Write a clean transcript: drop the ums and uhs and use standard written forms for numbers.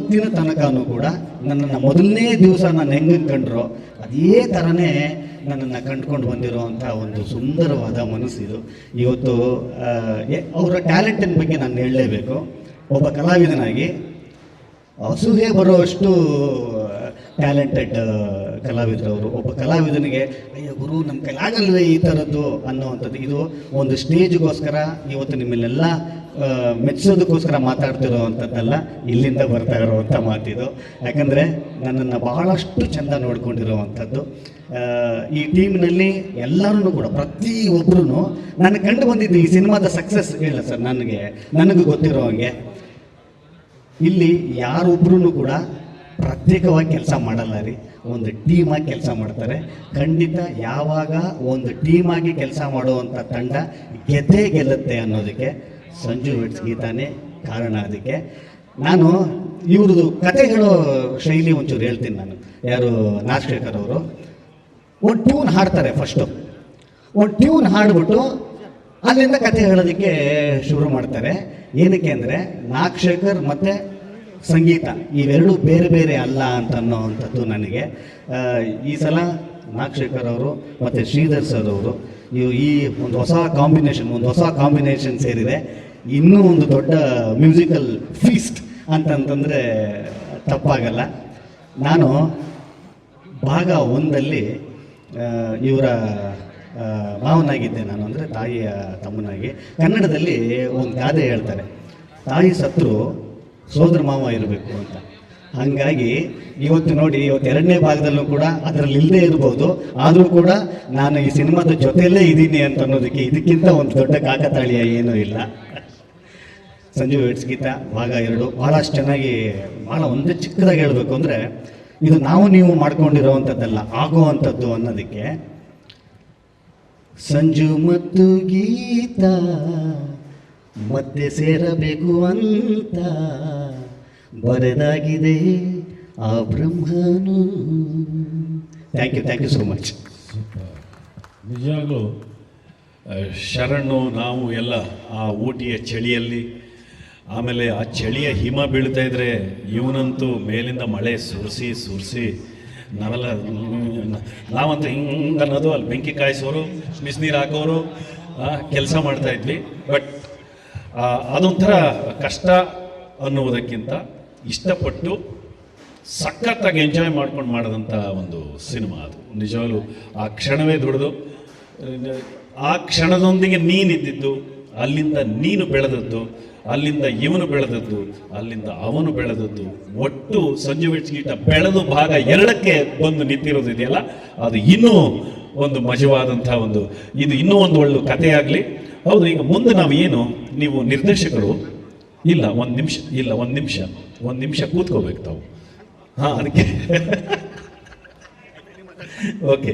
ಇವತ್ತಿನ ತನಕನೂ ಕೂಡ ನನ್ನನ್ನು ಮೊದಲನೇ ದಿವಸ ನಾನು ಹೆಂಗೆ ಕಂಡ್ರೋ ಅದೇ ಥರನೇ ನನ್ನನ್ನು ಕಂಡುಕೊಂಡು ಬಂದಿರೋವಂಥ ಒಂದು ಸುಂದರವಾದ ಮನಸ್ಸಿದು. ಇವತ್ತು ಅವರ ಟ್ಯಾಲೆಂಟಿನ ಬಗ್ಗೆ ನಾನು ಹೇಳಲೇಬೇಕು. ಒಬ್ಬ ಕಲಾವಿದನಾಗಿ ಅಸೂಹೆ ಬರುವಷ್ಟು ಟ್ಯಾಲೆಂಟೆಡ್ ಕಲಾವಿದರು ಅವರು. ಒಬ್ಬ ಕಲಾವಿದನಿಗೆ ಅಯ್ಯೋ ಗುರು ನಮ್ಮ ಕೈಲಾಗಲ್ವೇ ಈ ಥರದ್ದು ಅನ್ನೋವಂಥದ್ದು. ಇದು ಒಂದು ಸ್ಟೇಜ್ಗೋಸ್ಕರ ಇವತ್ತು ನಿಮ್ಮನ್ನೆಲ್ಲ ಮೆಚ್ಚೋದಕ್ಕೋಸ್ಕರ ಮಾತಾಡ್ತಿರೋವಂಥದ್ದಲ್ಲ, ಇಲ್ಲಿಂದ ಬರ್ತಾ ಇರೋವಂಥ ಮಾತಿದು. ಯಾಕಂದರೆ ನನ್ನನ್ನು ಬಹಳಷ್ಟು ಚೆಂದ ನೋಡ್ಕೊಂಡಿರೋವಂಥದ್ದು. ಈ ಟೀಮ್ನಲ್ಲಿ ಎಲ್ಲರೂ ಕೂಡ ಪ್ರತಿಯೊಬ್ಬರೂ ನಾನು ಕಂಡು ಬಂದಿದ್ದು ಈ ಸಿನಿಮಾದ ಸಕ್ಸಸ್ ಇಲ್ಲ ಸರ್. ನನಗೂ ಗೊತ್ತಿರೋ ಹಾಗೆ ಇಲ್ಲಿ ಯಾರೊಬ್ಬರೂ ಕೂಡ ಪ್ರತ್ಯೇಕವಾಗಿ ಕೆಲಸ ಮಾಡಲ್ಲ ರೀ, ಒಂದು ಟೀಮಾಗಿ ಕೆಲಸ ಮಾಡ್ತಾರೆ. ಖಂಡಿತ ಯಾವಾಗ ಒಂದು ಟೀಮಾಗಿ ಕೆಲಸ ಮಾಡುವಂಥ ತಂಡ ಗೆಲ್ಲುತ್ತೆ ಅನ್ನೋದಕ್ಕೆ ಸಂಜು ವೆಡ್ಸ್ ಗೀತಾನೇ ಕಾರಣ. ಅದಕ್ಕೆ ನಾನು ಇವ್ರದ್ದು ಕತೆ ಹೇಳೋ ಶೈಲಿ ಒಂಚೂರು ಹೇಳ್ತೀನಿ. ನಾನು ಯಾರು ನಾಗಶೇಖರ್ ಅವರು ಒಂದು ಟ್ಯೂನ್ ಹಾಡ್ತಾರೆ. ಫಸ್ಟು ಒಂದು ಟ್ಯೂನ್ ಹಾಡ್ಬಿಟ್ಟು ಅಲ್ಲಿಂದ ಕತೆ ಹೇಳೋದಕ್ಕೆ ಶುರು ಮಾಡ್ತಾರೆ. ಏನಕ್ಕೆ ಅಂದರೆ ನಾಗಶೇಖರ್ ಮತ್ತು ಸಂಗೀತ ಇವೆರಡು ಬೇರೆ ಬೇರೆ ಅಲ್ಲ ಅಂತ ಅನ್ನೋವಂಥದ್ದು ನನಗೆ. ಈ ಸಲ ನಾಗಶೇಖರ್ ಅವರು ಮತ್ತು ಶ್ರೀಧರ್ ಸರ್ ಅವರು ಈ ಒಂದು ಹೊಸ ಕಾಂಬಿನೇಷನ್ ಸೇರಿದೆ. ಇನ್ನೂ ಒಂದು ದೊಡ್ಡ ಮ್ಯೂಸಿಕಲ್ ಫೀಸ್ಟ್ ಅಂತಂತಂದರೆ ತಪ್ಪಾಗಲ್ಲ. ನಾನು ಭಾಗ 1ರಲ್ಲಿ ಇವರ ಮಾವನಾಗಿದ್ದೆ ನಾನು, ಅಂದರೆ ತಾಯಿಯ ತಮ್ಮನಾಗಿ. ಕನ್ನಡದಲ್ಲಿ ಒಂದು ಗಾದೆ ಹೇಳ್ತಾರೆ, ತಾಯಿ ಸತ್ರು ಸೋದರ ಮಾವ ಇರಬೇಕು ಅಂತ. ಹಾಗಾಗಿ ಇವತ್ತು ನೋಡಿ, ಇವತ್ತು 2ನೇ ಭಾಗದಲ್ಲೂ ಕೂಡ ಅದರಲ್ಲಿ ಇಲ್ಲದೆ ಇರ್ಬೋದು, ಆದರೂ ಕೂಡ ನಾನು ಈ ಸಿನಿಮಾದ ಜೊತೆಯಲ್ಲೇ ಇದ್ದೀನಿ ಅಂತ ಅನ್ನೋದಕ್ಕೆ ಇದಕ್ಕಿಂತ ಒಂದು ದೊಡ್ಡ ಕಾಕತಾಳೀಯ ಏನೂ ಇಲ್ಲ. ಸಂಜು ವೆಡ್ಸ್ ಗೀತಾ ಭಾಗ 2 ಭಾಳಷ್ಟು ಚೆನ್ನಾಗಿ, ಭಾಳ ಒಂದೇ ಚಿಕ್ಕದಾಗಿ ಹೇಳಬೇಕು ಅಂದರೆ ಇದು ನೀವು ಮಾಡ್ಕೊಂಡಿರೋವಂಥದ್ದಲ್ಲ, ಆಗುವಂಥದ್ದು ಅನ್ನೋದಕ್ಕೆ. ಸಂಜು ಮತ್ತು ಗೀತಾ ಮತ್ತೆ ಸೇರಬೇಕು ಅಂತ ಬರೆದಾಗಿದೆ ಆ ಬ್ರಹ್ಮನು. Thank you so much. ನಿಜವಾಗ್ಲೂ ಶರಣು, ನಾವು ಎಲ್ಲ ಆ ಊಟಿಯ ಚಳಿಯಲ್ಲಿ, ಆಮೇಲೆ ಆ ಚಳಿಯ ಹಿಮ ಬೀಳ್ತಾ ಇದ್ರೆ ಇವನಂತೂ ಮೇಲಿಂದ ಮಳೆ ಸುರಿಸಿ ನಾವಂತೂ ಹಿಂಗೆ ಅನ್ನೋದು, ಅಲ್ಲಿ ಬೆಂಕಿ ಕಾಯಿಸೋರು, ಬಿಸಿನೀರು ಹಾಕೋರು ಕೆಲಸ ಮಾಡ್ತಾ ಇದ್ವಿ. ಬಟ್ ಅದೊಂಥರ ಕಷ್ಟ ಅನ್ನುವುದಕ್ಕಿಂತ ಇಷ್ಟಪಟ್ಟು ಸಖತ್ತಾಗಿ ಎಂಜಾಯ್ ಮಾಡ್ಕೊಂಡು ಮಾಡಿದಂಥ ಒಂದು ಸಿನಿಮಾ ಅದು. ನಿಜವಾಗ್ಲೂ ಆ ಕ್ಷಣವೇ ದುಡಿದು, ಆ ಕ್ಷಣದೊಂದಿಗೆ ನೀನಿದ್ದಿದ್ದು, ಅಲ್ಲಿಂದ ನೀನು ಬೆಳೆದದ್ದು, ಅಲ್ಲಿಂದ ಇವನು ಬೆಳೆದದ್ದು, ಅಲ್ಲಿಂದ ಅವನು ಬೆಳೆದದ್ದು, ಒಟ್ಟು ಸಂಜು ವೆಡ್ಸ್ ಗೀತಾ ಬೆಳೆದು ಭಾಗ 2ಕ್ಕೆ ಬಂದು ನಿಂತಿರೋದು ಇದೆಯಲ್ಲ, ಅದು ಇನ್ನೂ ಒಂದು ಮಜವಾದಂಥ ಇದು ಇನ್ನೂ ಒಂದು ಒಳ್ಳೆ ಕಥೆಯಾಗಲಿ. ಹೌದು, ಈಗ ಮುಂದೆ ನಾವು ಏನು, ನೀವು ನಿರ್ದೇಶಕರು ಒಂದು ನಿಮಿಷ ಕೂತ್ಕೋಬೇಕು ತಾವು. ಅದಕ್ಕೆ ಓಕೆ.